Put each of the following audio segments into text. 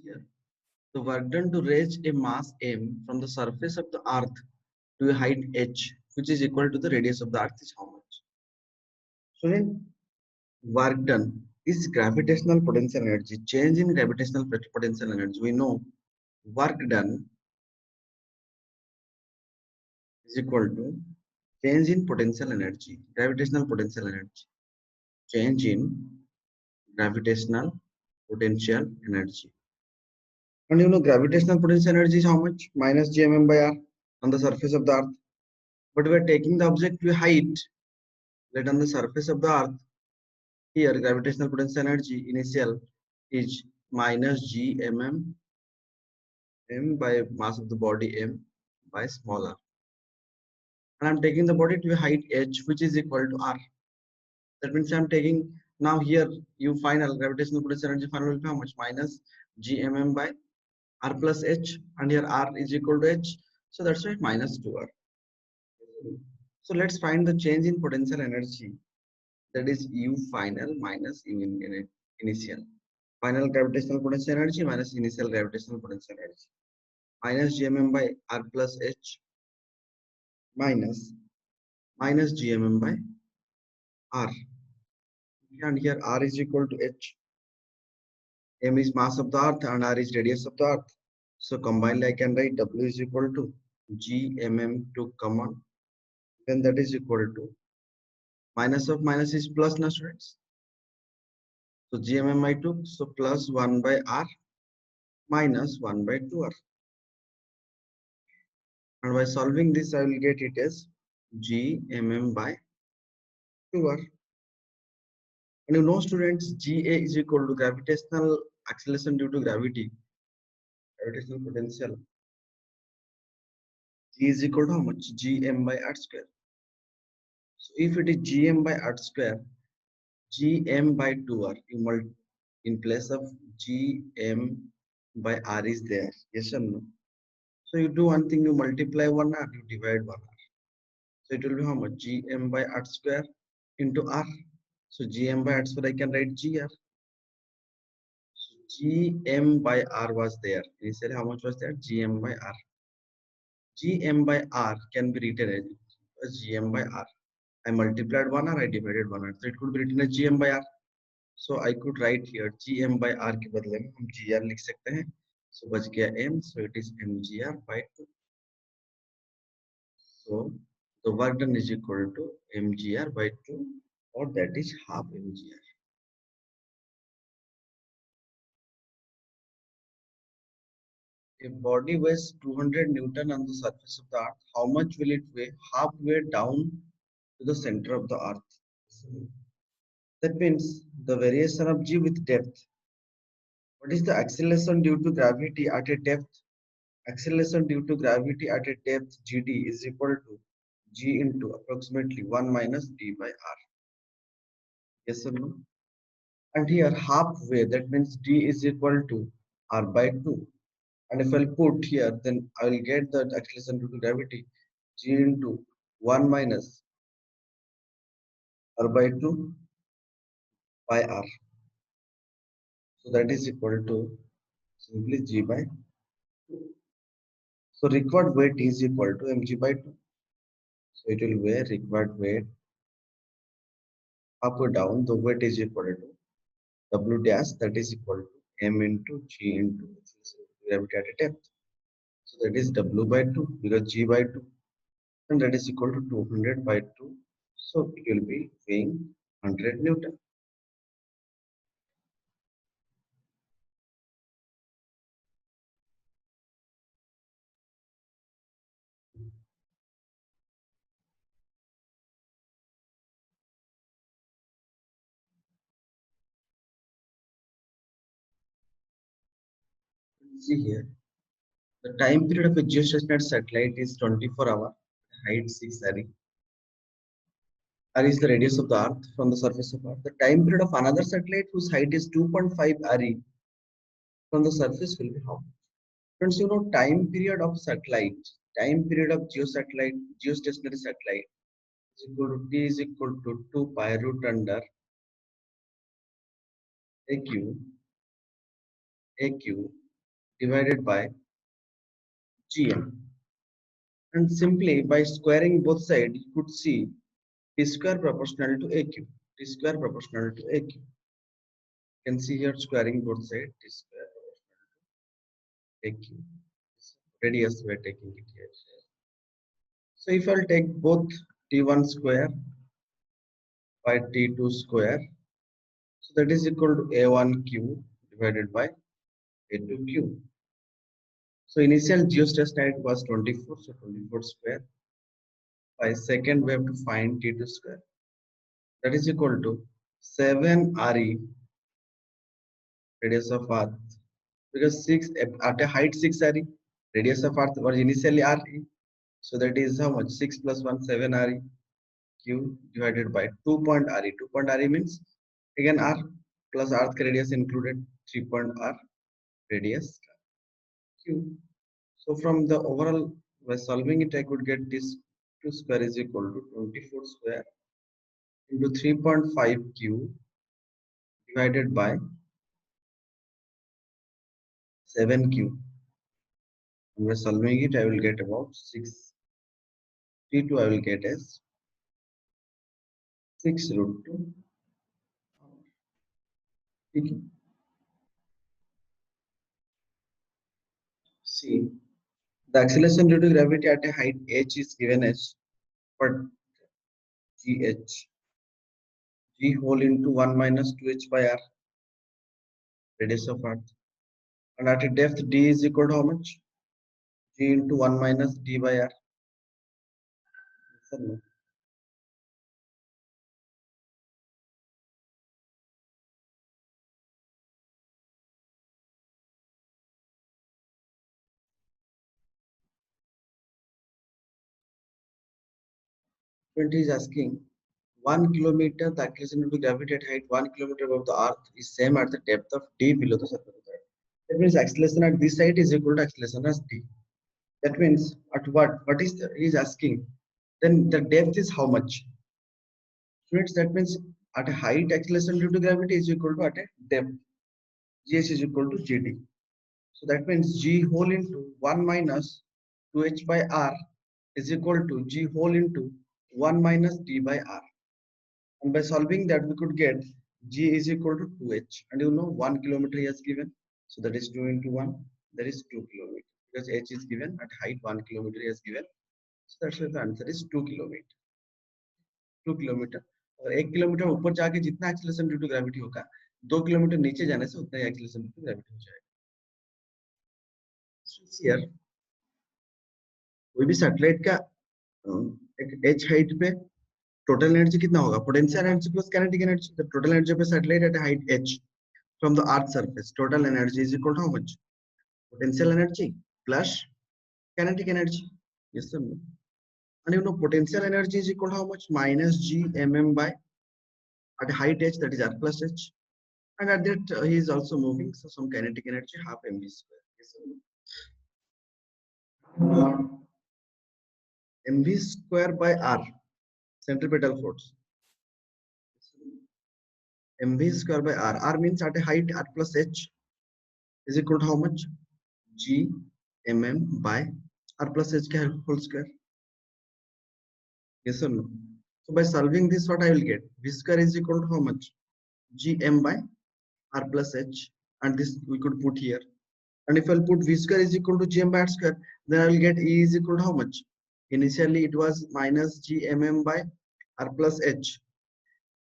Here, the work done to raise a mass m from the surface of the earth to a height h, which is equal to the radius of the earth, is how much? Student, work done is gravitational potential energy. Change in gravitational potential energy. We know work done is equal to change in potential energy, gravitational potential energy. Change in gravitational potential energy. And you know, gravitational potential energy is how much? Minus gmm by r on the surface of the earth. But we are taking the object to a height, let on the surface of the earth. Here, gravitational potential energy initial is minus gmm m by mass of the body m by small r. And I'm taking the body to a height h, which is equal to r. That means I'm taking now here you final gravitational potential energy final will be how much? Minus gmm by r plus h, and here r is equal to h, so that's why minus 2r. So let's find the change in potential energy, that is u final minus u initial. Final gravitational potential energy minus initial gravitational potential energy, minus gmm by r plus h minus gmm by r, and here r is equal to h. M is mass of the earth and r is radius of the earth. So combined I can write W is equal to gmm to common, then that is equal to minus of minus is plus now students. So gmm I took, so plus 1 by r minus 1 by 2r. And by solving this I will get it as gmm by 2r. And you know students, Ga is equal to gravitational acceleration due to gravity, gravitational potential. G is equal to how much? Gm by r square. So if it is gm by r square, gm by 2r, in place of gm by r is there, yes or no? So you do one thing, you multiply 1r, you divide 1r. So it will be how much? Gm by r square into r. So gm by r square I can write gr. So gm by r was there. Initially how much was there? Gm by r. Gm by r can be written as gm by r. I multiplied 1r, I divided 1r. So it could be written as gm by r. So I could write here gm by r के बदले में हम gr लिख सकते हैं. So बच गया m. So it is mgr by 2. So the work done is equal to mgr by 2, or that is half mgr. A body weighs 200 Newton on the surface of the earth. How much will it weigh halfway down to the center of the earth? That means the variation of g with depth. What is the acceleration due to gravity at a depth? Acceleration due to gravity at a depth gd is equal to g into approximately 1 minus d by r. Yes or no? And here halfway, that means d is equal to r by 2. And if I'll put here, then I will get the acceleration due to gravity g into 1 minus r by 2 by r. So that is equal to simply g by 2. So required weight is equal to mg by 2. So it will weigh required weight up or down. The weight is equal to W dash, that is equal to m into g into gravity at a depth. So that is W by 2 because g by 2, and that is equal to 200 by 2. So it will be weighing 100 Newton. See here, the time period of a geostationary satellite is 24 hours, height 6 RE. R is the radius of the earth from the surface of earth. The time period of another satellite whose height is 2.5 RE from the surface will be how much? Friends, you know time period of satellite, time period of geostationary satellite is equal to T is equal to 2 pi root under AQ divided by gm. And simply by squaring both sides, you could see t square proportional to aq. T square proportional to aq. You can see here squaring both sides, t square proportional to aq. Radius we are taking it here. So if I'll take both t1 square by t2 square, so that is equal to a1 cube divided by a2 cube. So initial geostat was 24, so 24 square. By second, we have to find t2 square. That is equal to 7 re radius of earth, because 6 at a height 6 re, radius of earth was initially re. So that is how much? 6 plus 1, 7 re cube divided by 2 point re. 2 point re means again r plus earth radius included, 3 point r radius cube. So from the overall, by solving it, I could get this 2 square is equal to 24 square into 3.5 cube divided by 7 cube. And by solving it, I will get about 6. T2 I will get as 6 root 2. T2. See, the acceleration due to gravity at a height h is given as but gh, g whole into 1 minus 2h by r, radius of earth. And at a depth d is equal to how much? G into 1 minus d by r. 20 is asking 1 kilometer, the acceleration due to gravity at height 1 kilometer above the earth is same at the depth of d below the surface of the earth. That means acceleration at this side is equal to acceleration as d. That means at what is he is asking, then the depth is how much? Students, that means at a height acceleration due to gravity is equal to at a depth. Gs is equal to gd. So that means g whole into 1 minus 2h by r is equal to g whole into 1 minus d by r. And by solving that, we could get g is equal to 2h. And you know 1 kilometer he has given. So that is 2 into 1. That is 2 kilometers. Because h is given at height 1 kilometer he has given. So that's why the answer is 2 kilometer. 2 kilometer. और 1 kilometre ऊपर जाके जितना acceleration due to gravity होगा 2 kilometre नीचे जाने से उतना ही acceleration due to gravity हो जाएगा. Here कोई भी सैटेलाइट का एक एच हाइट पे टोटल एनर्जी कितना होगा? Potential energy plus kinetic energy. The total energy of a satellite at a height h from the earth surface, total energy is equal to how much? Potential energy plus kinetic energy. Yes or no? And you know potential energy is equal to how much? Minus g mm by at a height h, that is r plus h. And at that he is also moving, so some kinetic energy half mv square. Yes or no? mv square by r, centripetal force. mv square by r. R means at a height r plus h is equal to how much? G mm by r plus h whole square. Yes or no? So by solving this, what I will get? V square is equal to how much? G m by r plus h, and this we could put here. And if I'll put V square is equal to G m by r square, then I will get E is equal to how much? Initially it was minus G mm by r plus h.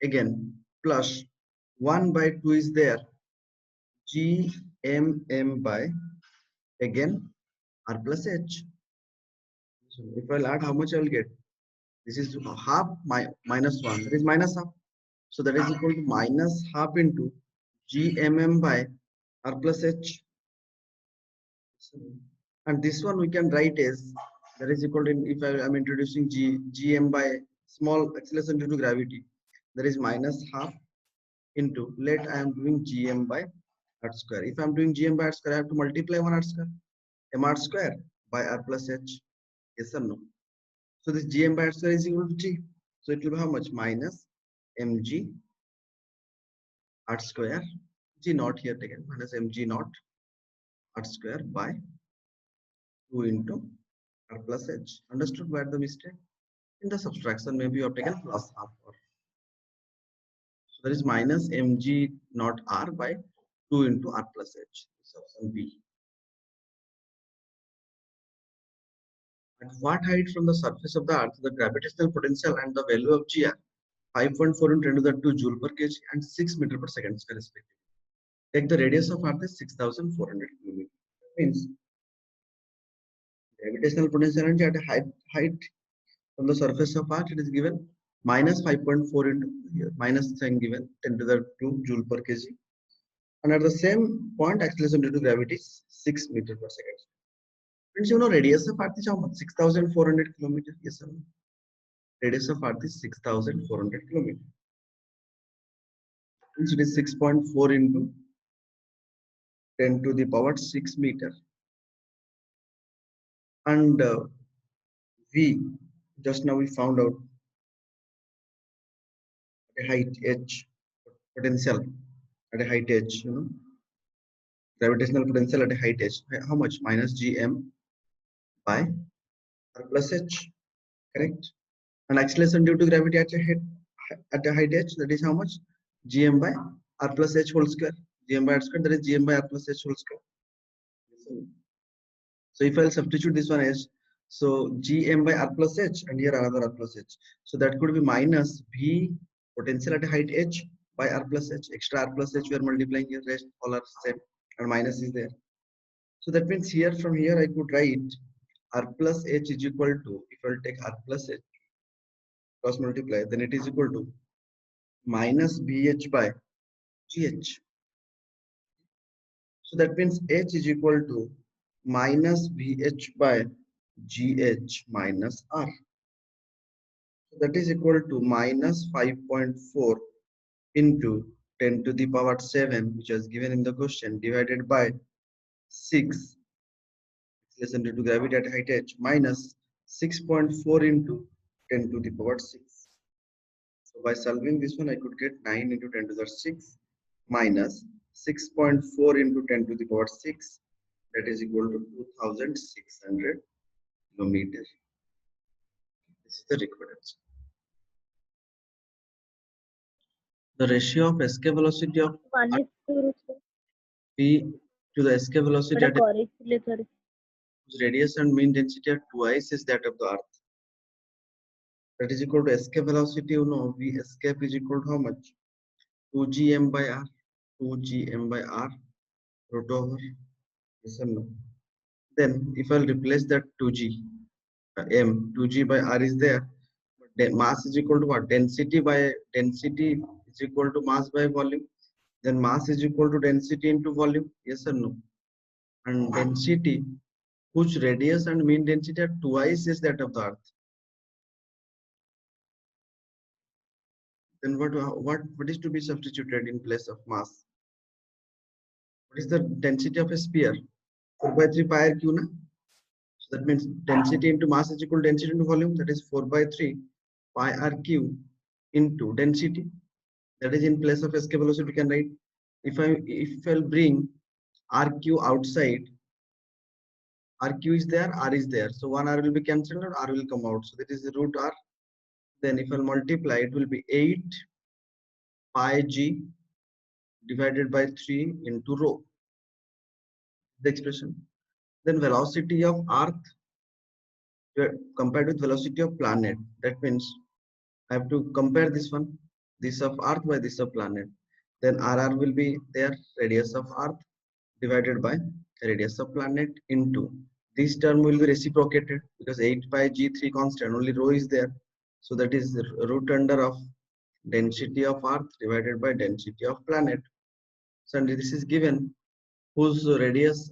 Again plus 1 by 2 is there. G mm by again r plus h. So if I'll add, how much I will get? This is half minus 1. That is minus half. So that is equal to minus half into G mm by r plus h. And this one we can write as that is equal to, if I am introducing gm by small acceleration due to gravity, that is minus half into, let I am doing gm by r square. If I am doing gm by r square, I have to multiply 1 r square, mr square by r plus h. Yes or no? So this gm by r square is equal to g. So it will be how much? Minus mg r square, g naught here taken, minus mg naught r square by 2 into r plus h. Understood where the mistake? In the subtraction, maybe you have taken plus r. So there is minus mg not r by 2 into r plus h. This is option B. At what height from the surface of the earth the gravitational potential and the value of G are 5.4 into 10 to the 2 joule per kg and 6 meter per second square respectively. Take the radius of earth is 6,400 kilometers. That means gravitational potential energy at a height from the surface of earth, it is given minus 5.4 into here, minus sign given 10 to the 2 joule per kg. And at the same point, acceleration due to gravity is 6 meter per second. Friends, you know radius of earth is how much? 6,400 kilometers. Yes or no? Radius of earth is 6,400 kilometers. It is 6.4 into 10 to the power 6 meter. And V, just now we found out at a height h potential at a height h, gravitational potential at a height h. How much? Minus gm by r plus h, correct? And acceleration due to gravity at a height h, that is how much? Gm by r plus h whole square. Gm by r square, that is gm by r plus h whole square. So if I'll substitute this one as, so gm by r plus h and here another r plus h. So that could be minus v potential at a height h by r plus h. Extra r plus h we are multiplying here, rest all are same and minus is there. So that means here from here I could write r plus h is equal to, if I'll take r plus h cross multiply, then it is equal to minus bh by gh. So that means h is equal to minus vh by gh minus r. So that is equal to minus 5.4 into 10 to the power 7, which is given in the question, divided by 6 acceleration due to gravity at height h minus 6.4 into 10 to the power 6. So by solving this one, I could get 9 into 10 to the 6 minus 6.4 into 10 to the power 6, that is equal to 2,600 kilometers. This is the required answer. The ratio of escape velocity of p to the escape velocity at whose radius and mean density are twice is that of the earth. That is equal to escape velocity, v escape is equal to how much? 2gm by r, 2gm by r root over, yes or no? Then if I'll replace that 2g, m, 2g by r is there, but mass is equal to what? Density is equal to mass by volume. Then mass is equal to density into volume, yes or no? And density whose radius and mean density are twice is that of the earth. Then what is to be substituted in place of mass? What is the density of a sphere? 4 by 3 pi r q na? So that means density into mass is equal to density into volume, that is 4 by 3 pi r q into density, that is in place of escape velocity we can write. If I'll bring rq outside, rq is there, r is there, so one r will be cancelled or r will come out, so that is the root r. Then if I'll multiply, it will be 8 pi g divided by 3 into rho, the expression. Then velocity of earth compared with velocity of planet, that means I have to compare this one, this of earth by this of planet. Then rr will be there, radius of earth divided by radius of planet into, this term will be reciprocated because 8 pi g3 constant, only rho is there, so that is root under of density of earth divided by density of planet. So this is given whose radius,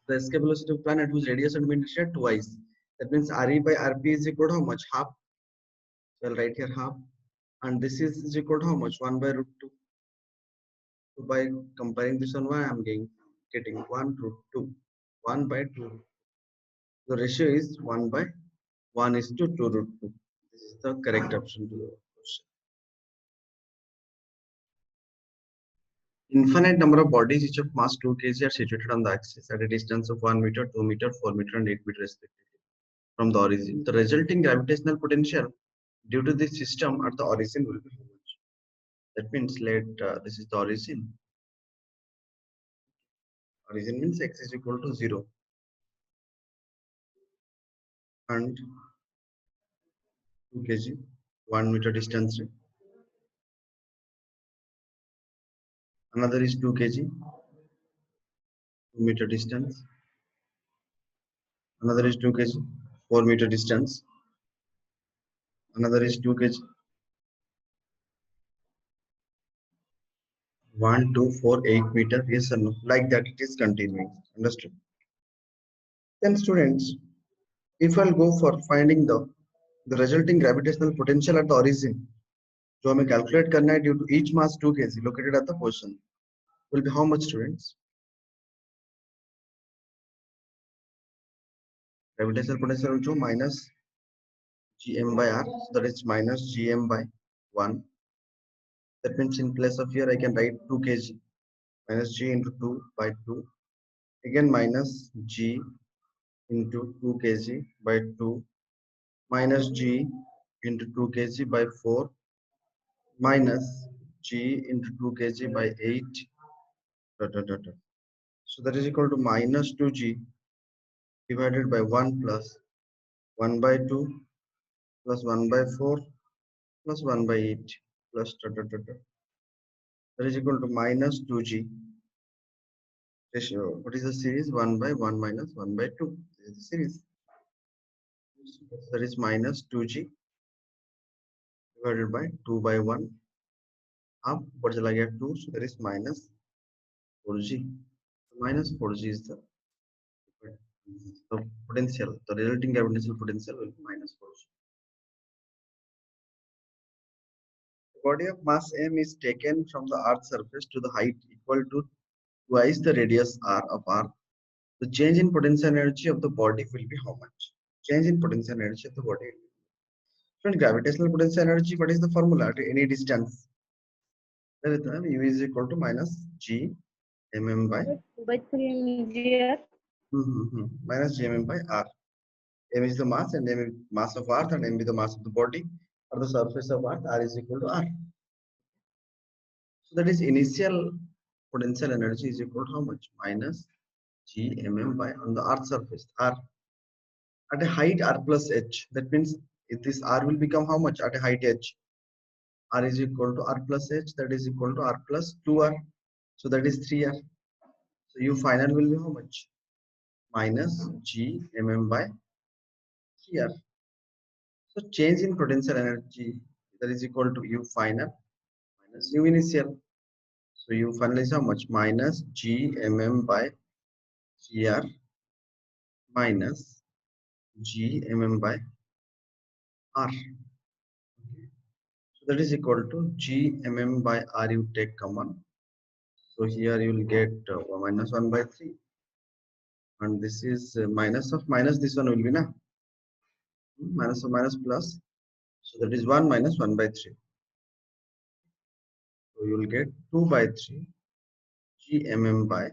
the escape velocity of planet whose radius and mean density are twice. That means re by rp is equal to how much? Half. So I'll write here half, and this is equal to how much? 1 by root 2. So by comparing this one, I'm getting 1 root 2, 1 by 2. The ratio is 1 by 1 is to 2 root 2. This is the correct option to the question. Infinite number of bodies each of mass 2 kg are situated on the axis at a distance of 1 meter, 2 meter, 4 meter, and 8 meter respectively from the origin. The resulting gravitational potential due to this system at the origin will be how much? That means this is the origin. Origin means x is equal to 0 and 2 kg, 1 meter distance. Another is 2 kg, 2 meter distance. Another is 2 kg, 4 meter distance. Another is 2 kg, 1, 2, 4, 8 meter. Yes or no? Like that, it is continuing. Understood? Then, students, if I'll go for finding the resulting gravitational potential at the origin, जो हमें calculate करना है due to each mass 2 kg located at the position, will be how much, students? Gravitational potential will be minus gm by r, so that is minus gm by 1. That means in place of here I can write 2 kg minus g into 2 by 2. Again minus g into 2 kg by 2 minus g into 2 kg by 4 minus g into 2 kg by 8. Dot, dot, dot, dot. So that is equal to minus 2g divided by 1 plus 1 by 2 plus 1 by 4 plus 1 by 8 plus dot, dot, dot, dot. That is equal to minus 2g. Ratio. What is the series? 1 by 1 minus 1 by 2. This is the series. That is minus 2g divided by 2 by 1. Up, what is like 2? So that is minus 4g. Minus 4g is the potential. The resulting gravitational potential will be minus 4g. The body of mass m is taken from the Earth's surface to the height equal to twice the radius r of Earth. The change in potential energy of the body will be how much? Change in potential energy of the body. So in gravitational potential energy, what is the formula to any distance? U is equal to minus g mm by 2/3 mgr. Minus g mm by r. M is the mass and m is mass of Earth and m is the mass of the body or the surface of Earth. R is equal to r. So that is initial potential energy is equal to how much? Minus g mm by on the Earth surface r at a height r plus h. That means if this r will become how much at a height h? R is equal to r plus h. That is equal to r plus 2r. So that is 3r. So U final will be how much? Minus g mm by 3r. So change in potential energy that is equal to U final minus U initial. So U final is how much? Minus g mm by 3r minus g mm by r. So that is equal to g mm by r. You take common. So here you will get minus 1 by 3. And this is minus of minus, this one will be na? Minus of minus plus. So that is 1 minus 1 by 3. So you will get 2 by 3 g mm by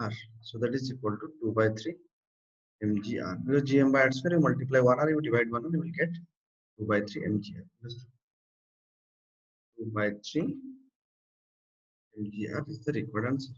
r. So that is equal to 2 by 3 mgr. Because gm by r square, you multiply 1 r, you divide 1 r, you will get 2 by 3 mgr. 2 by 3 mgr is the required answer.